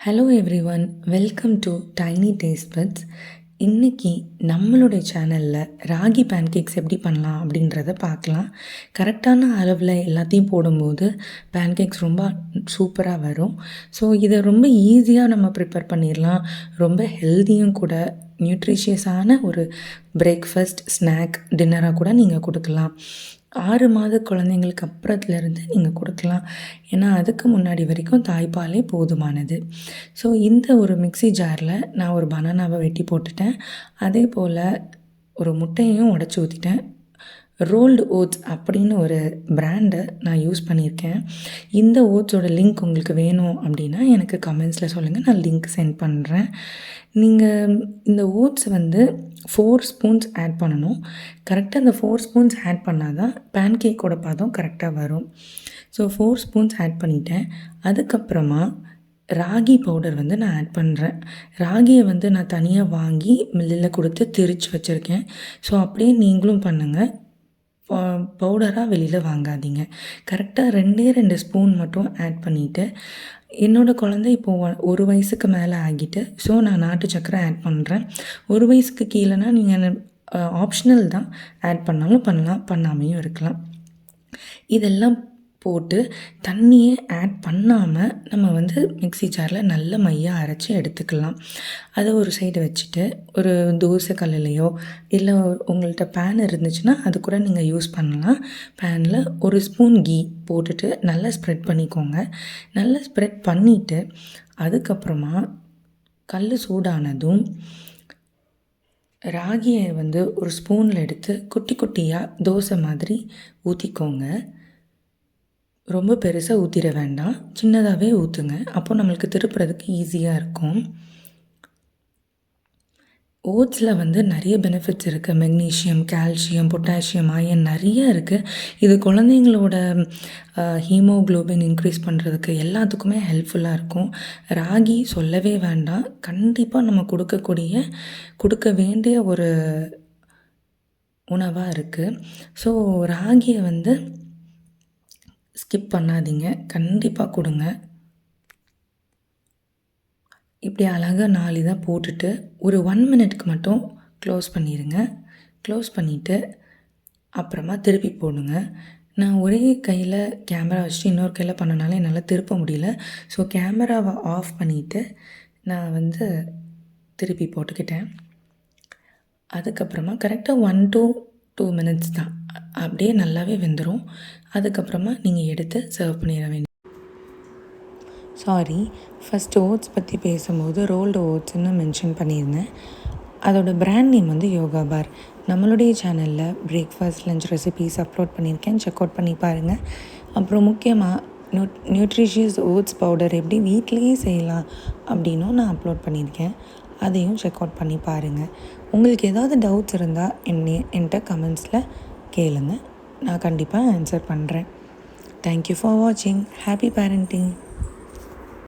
Hello everyone, welcome to tiny taste buds. இன்றைக்கி நம்மளுடைய சேனலில் ராகி பேன்கேக்ஸ் எப்படி பண்ணலாம் அப்படின்றத பார்க்கலாம். கரெக்டான அளவில் எல்லாத்தையும் போடும்போது பேன்கேக்ஸ் ரொம்ப சூப்பராக வரும். ஸோ இதை ரொம்ப ஈஸியாக நம்ம ப்ரிப்பேர் பண்ணிடலாம். ரொம்ப ஹெல்த்தியும் கூட, நியூட்ரிஷியஸான ஒரு பிரேக்ஃபாஸ்ட், ஸ்நாக், டின்னராக கூட நீங்கள் கொடுக்கலாம். 6 மாத குழந்தைங்களுக்கு அப்புறத்துலேருந்து நீங்கள் கொடுக்கலாம். ஏன்னா அதுக்கு முன்னாடி வரைக்கும் தாய்ப்பாலே போதுமானது. ஸோ இந்த ஒரு மிக்ஸி ஜாரில் நான் ஒரு பனானாவை வெட்டி போட்டுட்டேன். அதே போல் ஒரு முட்டையையும் உடச்சி ஊற்றிட்டேன். ரோல்டு ஓட்ஸ் அப்படின்னு ஒரு பிராண்டை நான் யூஸ் பண்ணியிருக்கேன். இந்த ஓட்ஸோட லிங்க் உங்களுக்கு வேணும் அப்படின்னா எனக்கு கமெண்ட்ஸில் சொல்லுங்கள், நான் லிங்க் சென்ட் பண்ணுறேன். நீங்கள் இந்த ஓட்ஸ் 4 ஸ்பூன்ஸ் ஆட் பண்ணணும். கரெக்டாக அந்த 4 ஸ்பூன்ஸ் ஆட் பண்ணால் தான் பேன்கேக்கோட பதம் கரெக்டாக வரும். ஸோ 4 ஸ்பூன்ஸ் ஆட் பண்ணிட்டேன். அதுக்கப்புறமா ராகி பவுடர் நான் ஆட் பண்ணுறேன். ராகியை நான் தனியாக வாங்கி மில்லில் கொடுத்து திரித்து வச்சுருக்கேன். ஸோ அப்படியே நீங்களும் பண்ணுங்கள். பவுடராக வெளியில் வாங்காதீங்க. கரெக்டாக 2 ஸ்பூன் மட்டும் ஆட் பண்ணிவிட்டு, என்னோடய குழந்தை இப்போது 1 வயசுக்கு மேலே ஆகிட்டு, ஸோ நான் நாட்டு சக்கரை ஆட் பண்ணுறேன். 1 வயசுக்கு கீழேனா நீங்கள் ஆப்ஷனல் தான், ஆட் பண்ணாலும் பண்ணலாம், பண்ணாமையும் இருக்கலாம். இதெல்லாம் போட்டு தண்ணியே ஆட் பண்ணாமல் நம்ம மிக்ஸி ஜாரில் நல்ல மையாக அரைச்சி எடுத்துக்கலாம். அதை ஒரு சைடு வச்சுட்டு, ஒரு தோசை கல்லுலையோ இல்லை உங்கள்கிட்ட பேன் இருந்துச்சுன்னா அது கூட நீங்கள் யூஸ் பண்ணலாம். பேனில் 1 ஸ்பூன் கீ போட்டுட்டு நல்லா ஸ்ப்ரெட் பண்ணிக்கோங்க. நல்லா ஸ்ப்ரெட் பண்ணிவிட்டு அதுக்கப்புறமா கல் சூடானதும் ராகியை ஒரு ஸ்பூனில் எடுத்து குட்டி குட்டியாக தோசை மாதிரி ஊற்றிக்கோங்க. ரொம்ப பெருசாக ஊற்றிட வேண்டாம், சின்னதாகவே ஊற்றுங்க. அப்போ நம்மளுக்கு திருப்புறதுக்கு ஈஸியாக இருக்கும். ஓட்ஸில் நிறைய பெனிஃபிட்ஸ் இருக்குது. மெக்னீஷியம், கால்சியம், பொட்டாசியம், அயன் நிறைய இருக்குது. இது குழந்தைங்களோட ஹீமோக்ளோபின் இன்க்ரீஸ் பண்ணுறதுக்கு எல்லாத்துக்குமே ஹெல்ப்ஃபுல்லாக இருக்கும். ராகி சொல்லவே வேண்டாம், கண்டிப்பாக நம்ம கொடுக்க வேண்டிய ஒரு உணவாக இருக்குது. ஸோ ராகியை ஸ்கிப் பண்ணாதீங்க, கண்டிப்பாக கொடுங்க. இப்படி அழகாக 4 இதாக போட்டுட்டு ஒரு 1 மினிட்க்கு மட்டும் க்ளோஸ் பண்ணிடுங்க. க்ளோஸ் பண்ணிவிட்டு அப்புறமா திருப்பி போடுங்க. நான் ஒரே கையில் கேமரா வச்சுட்டு இன்னொரு கையில் பண்ணனால என்னால் திருப்ப முடியல. ஸோ கேமராவை ஆஃப் பண்ணிவிட்டு நான் திருப்பி போட்டுக்கிட்டேன். அதுக்கப்புறமா கரெக்டாக 1 to 2 மினிட்ஸ் தான், அப்படியே நல்லாவே வெந்துடும். அதுக்கப்புறமா நீங்கள் எடுத்து சர்வ் பண்ணிட வேண்டிய. சாரி, ஃபஸ்ட்டு ஓட்ஸ் பற்றி பேசும்போது ரோல்டு ஓட்ஸ்ன்னு மென்ஷன் பண்ணியிருந்தேன். அதோடய பிராண்ட் நேம் யோகா பார். நம்மளுடைய சேனலில் பிரேக்ஃபாஸ்ட், லஞ்ச் ரெசிபீஸ் அப்லோட் பண்ணியிருக்கேன், செக் அவுட் பண்ணி பாருங்கள். அப்புறம் முக்கியமாக நியூட்ரிஷியஸ் ஓட்ஸ் பவுடர் எப்படி வீட்டிலையே செய்யலாம் அப்படின்னும் நான் அப்லோட் பண்ணியிருக்கேன். அதையும் செக் அவுட் பண்ணி பாருங்கள். உங்களுக்கு ஏதாவது டவுட்ஸ் இருந்தால் என்கிட்ட கமெண்ட்ஸில் கேளுங்க, நான் கண்டிப்பாக ஆன்சர் பண்ணுறேன். தேங்க்யூ ஃபார் வாட்சிங். Happy parenting.